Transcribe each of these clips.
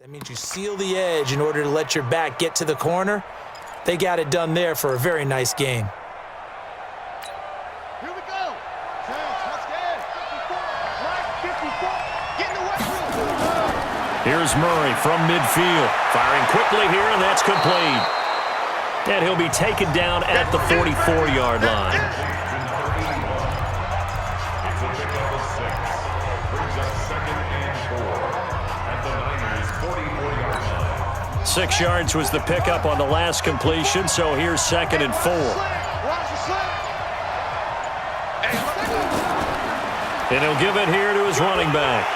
That means you seal the edge in order to let your back get to the corner. They got it done there for a very nice game. Here we go. Let's get it. 54. Get in the way. Here's Murray from midfield. Firing quickly here, and that's complete. And he'll be taken down at the 44-yard line. 6 yards was the pickup on the last completion, so here's 2nd and 4. And he'll give it here to his running back.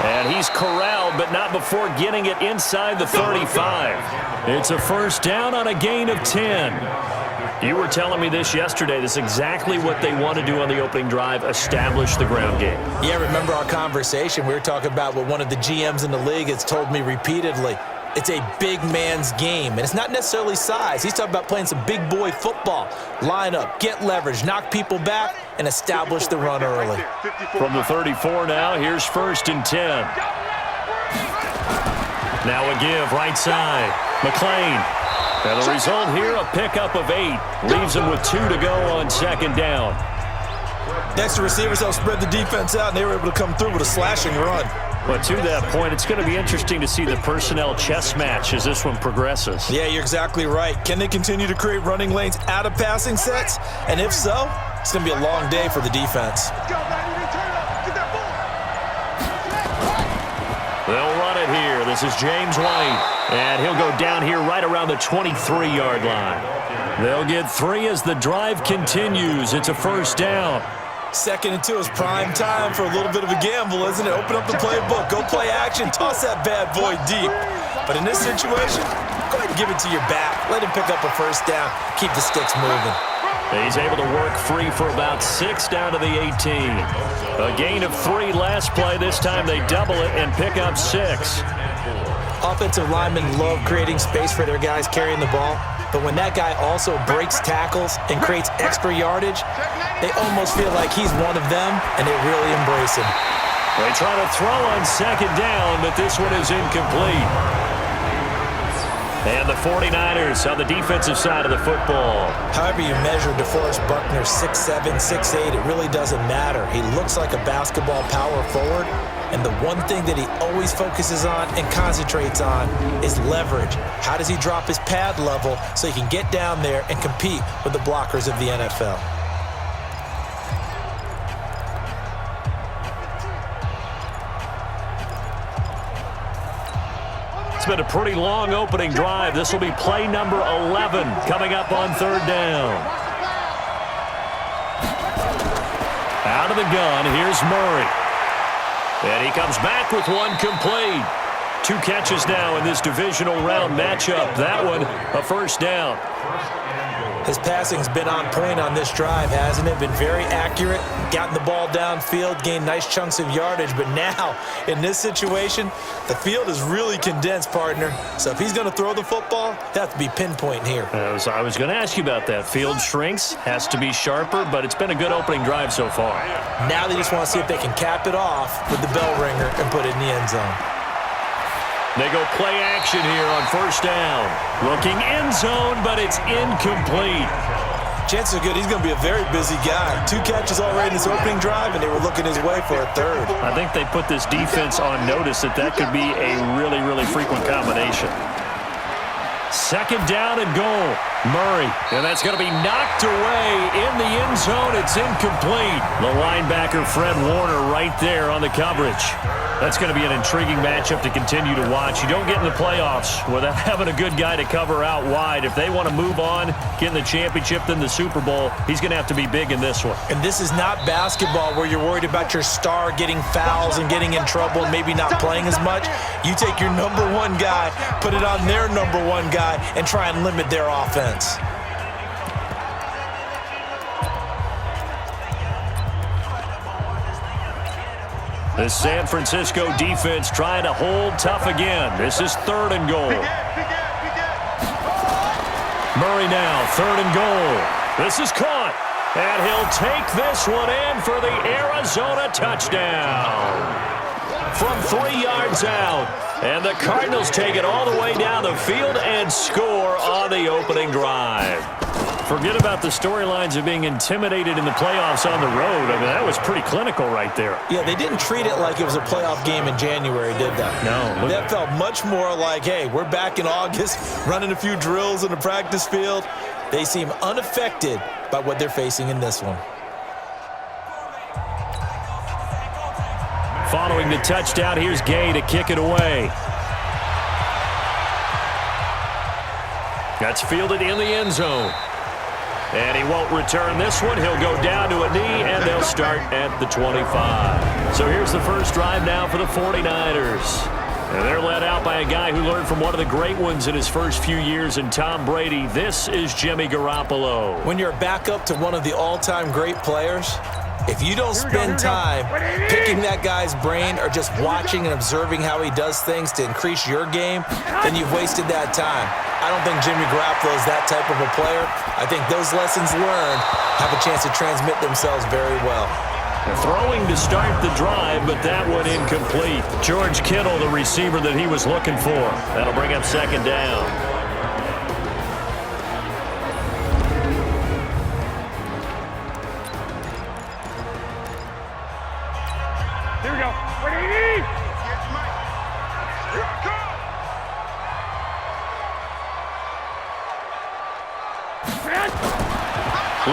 And he's corralled, but not before getting it inside the 35. It's a first down on a gain of 10. You were telling me this yesterday. This is exactly what they want to do on the opening drive, establish the ground game. Yeah, remember our conversation? We were talking about what one of the GMs in the league has told me repeatedly. It's a big man's game, and it's not necessarily size. He's talking about playing some big boy football. Line up, get leverage, knock people back, and establish the run early. From the 34 now, here's 1st and 10. Now a give, right side. McLean. And the result here, a pickup of 8. Leaves him with 2 to go on 2nd down. Next, the receivers helped spread the defense out, and they were able to come through with a slashing run. But to that point, it's going to be interesting to see the personnel chess match as this one progresses. Yeah, you're exactly right. Can they continue to create running lanes out of passing sets? And if so, it's going to be a long day for the defense. They'll run it here. This is James White. And he'll go down here right around the 23-yard line. They'll get 3 as the drive continues. It's a first down. 2nd and 2 is prime time for a little bit of a gamble, isn't it? Open up the playbook, go play action, toss that bad boy deep. But in this situation, go ahead and give it to your back. Let him pick up a first down. Keep the sticks moving. He's able to work free for about 6 down to the 18. A gain of 3 last play. This time they double it and pick up 6. Offensive linemen love creating space for their guys carrying the ball, but when that guy also breaks tackles and creates extra yardage, they almost feel like he's one of them, and they really embrace him. They try to throw on 2nd down, but this one is incomplete. And the 49ers on the defensive side of the football. However you measure DeForest Buckner, 6'7", 6'8", it really doesn't matter. He looks like a basketball power forward, and the one thing that he always focuses on and concentrates on is leverage. How does he drop his pad level so he can get down there and compete with the blockers of the NFL? It's been a pretty long opening drive. This will be play number 11 coming up on 3rd down. Out of the gun, here's Murray. And he comes back with one complete. 2 catches now in this divisional round matchup. That one, a first down. His passing's been on point on this drive, hasn't it? Been very accurate, gotten the ball downfield, gained nice chunks of yardage. But now, in this situation, the field is really condensed, partner. So if he's going to throw the football, that has to be pinpoint here. I was going to ask you about that. Field shrinks, has to be sharper, but it's been a good opening drive so far. Now they just want to see if they can cap it off with the bell ringer and put it in the end zone. They go play action here on 1st down. Looking end zone, but it's incomplete. Chances are good he's going to be a very busy guy. 2 catches already in this opening drive, and they were looking his way for a 3rd. I think they put this defense on notice that could be a really, really frequent combination. 2nd down and goal. Murray, and that's going to be knocked away in the end zone. It's incomplete. The linebacker, Fred Warner, right there on the coverage. That's going to be an intriguing matchup to continue to watch. You don't get in the playoffs without having a good guy to cover out wide. If they want to move on, get in the championship, then the Super Bowl, he's going to have to be big in this one. And this is not basketball where you're worried about your star getting fouls and getting in trouble and maybe not playing as much. You take your number 1 guy, put it on their number 1 guy, and try and limit their offense. The San Francisco defense trying to hold tough again. This is 3rd and goal. Murray now, 3rd and goal. This is caught. And he'll take this one in for the Arizona touchdown. from 3 yards out. And the Cardinals take it all the way down the field and score on the opening drive. Forget about the storylines of being intimidated in the playoffs on the road. I mean, that was pretty clinical right there. Yeah, they didn't treat it like it was a playoff game in January, did they? No. That felt much more like, hey, we're back in August, running a few drills in the practice field. They seem unaffected by what they're facing in this one. Following the touchdown, here's Gay to kick it away. That's fielded in the end zone. And he won't return this one. He'll go down to a knee, and they'll start at the 25. So here's the first drive now for the 49ers. And they're led out by a guy who learned from one of the great ones in his first few years in Tom Brady. This is Jimmy Garoppolo. When you're a backup to one of the all-time great players, if you don't spend time picking that guy's brain or just watching and observing how he does things to increase your game, then you've wasted that time. I don't think Jimmy Garoppolo is that type of a player. I think those lessons learned have a chance to transmit themselves very well. Throwing to start the drive, but that one incomplete. George Kittle, the receiver that he was looking for. That'll bring up second down. Here we go. Ready? Here I come.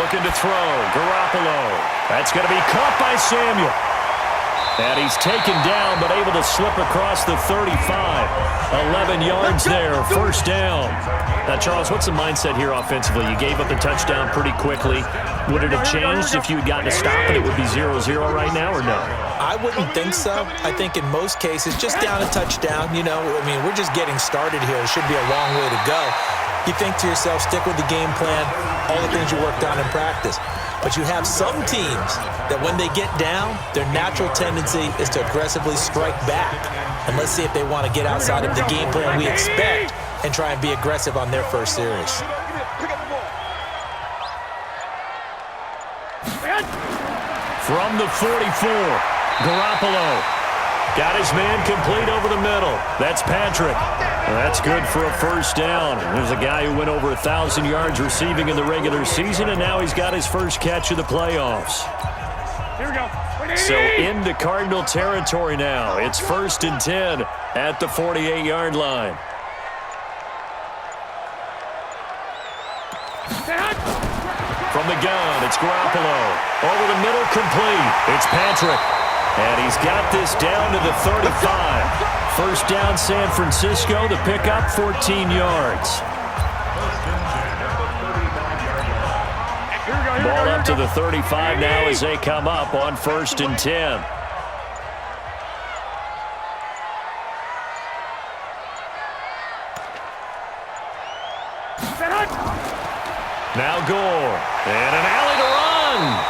Looking to throw. Garoppolo. That's going to be caught by Samuel. And he's taken down, but able to slip across the 35. 11 yards there, first down. Now, Charles, what's the mindset here offensively? You gave up the touchdown pretty quickly. Would it have changed if you had gotten a stop and it would be 0-0 right now, or no? I wouldn't think so. I think in most cases, just down a touchdown, you know, I mean, we're just getting started here. It should be a long way to go. You think to yourself, stick with the game plan, all the things you worked on in practice. But you have some teams that when they get down, their natural tendency is to aggressively strike back. And let's see if they want to get outside of the game plan we expect and try and be aggressive on their first series. From the 44, Garoppolo got his man complete over the middle. That's Patrick. That's good for a first down. There's a guy who went over 1,000 yards receiving in the regular season, and now he's got his first catch of the playoffs. Here we go. So into Cardinal territory now. It's 1st and 10 at the 48-yard line. From the gun, it's Garoppolo. Over the middle, complete. It's Patrick. And he's got this down to the 35. First down, San Francisco. The pickup, 14 yards. Ball up to the 35 now as they come up on 1st and 10. Now Gore. And an alley to run.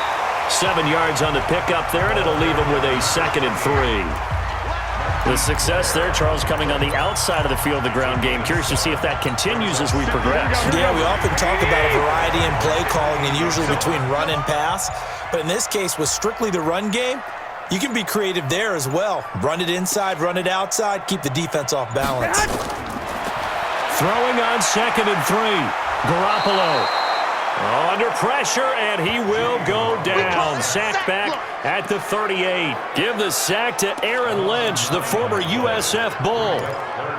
7 yards on the pickup there, and it'll leave him with a 2nd and 3. The success there, Charles, coming on the outside of the field, the ground game. Curious to see if that continues as we progress. Yeah, we often talk about a variety in play calling and usually between run and pass. But in this case, with strictly the run game, you can be creative there as well. Run it inside, run it outside, keep the defense off balance. Throwing on 2nd and 3. Garoppolo. Under pressure, and he will go down. Sack back at the 38. Give the sack to Aaron Lynch, the former USF Bull.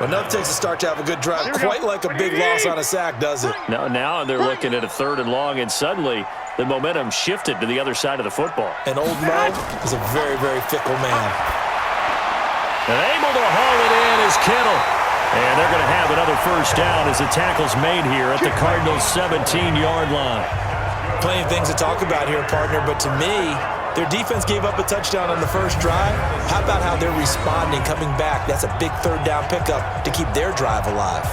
Well, nothing takes a start to have a good drive. Quite like a big loss on a sack, does it? Now they're looking at a 3rd and long, and suddenly the momentum shifted to the other side of the football. And old Mo is a very, very fickle man. And able to haul it in is Kittle. And they're going to have another first down as the tackle's made here at the Cardinals' 17-yard line. Plenty of things to talk about here, partner, but to me, their defense gave up a touchdown on the first drive. How about how they're responding, coming back? That's a big 3rd down pickup to keep their drive alive.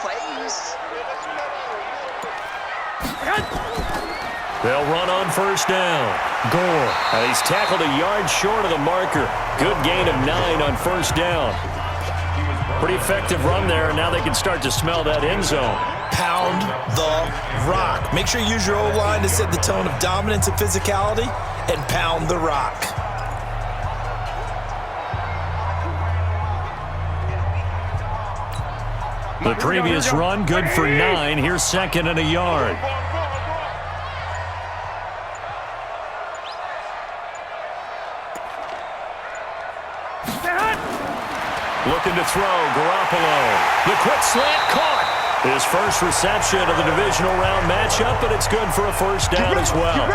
face. They'll run on first down. Gore. He's tackled a yard short of the marker. Good gain of 9 on first down. Pretty effective run there, and now they can start to smell that end zone. Pound the rock. Make sure you use your O-line to set the tone of dominance and physicality, and pound the rock. The previous run, good for 9. Here's 2nd and a yard. Looking to throw, Garoppolo. The quick slant caught. His first reception of the divisional round matchup, but it's good for a first down as well.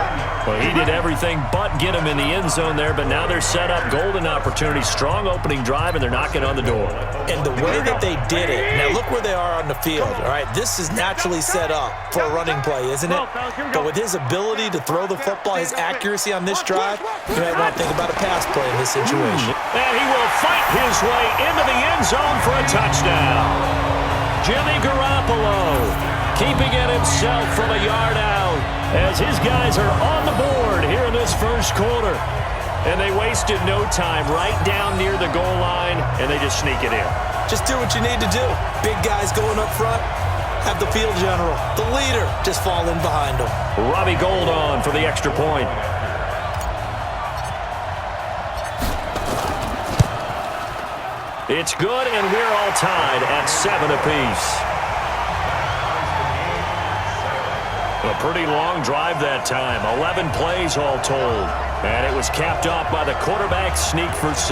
Well, he did everything but get him in the end zone there, but now they're set up golden opportunity. Strong opening drive, and they're knocking on the door. And the way that they did it, now look where they are on the field. All right, this is naturally set up for a running play, isn't it? But with his ability to throw the football, his accuracy on this drive, you might want to think about a pass play in this situation. And he will fight his way into the end zone for a touchdown. Jimmy Garoppolo keeping it himself from a yard out as his guys are on the board here in this first quarter. And they wasted no time right down near the goal line, and they just sneak it in. Just do what you need to do. Big guys going up front, have the field general, the leader, just fall in behind them. Robbie Gould on for the extra point. It's good, and we're all tied at 7 apiece. A pretty long drive that time, 11 plays all told. And it was capped off by the quarterback sneak for 6.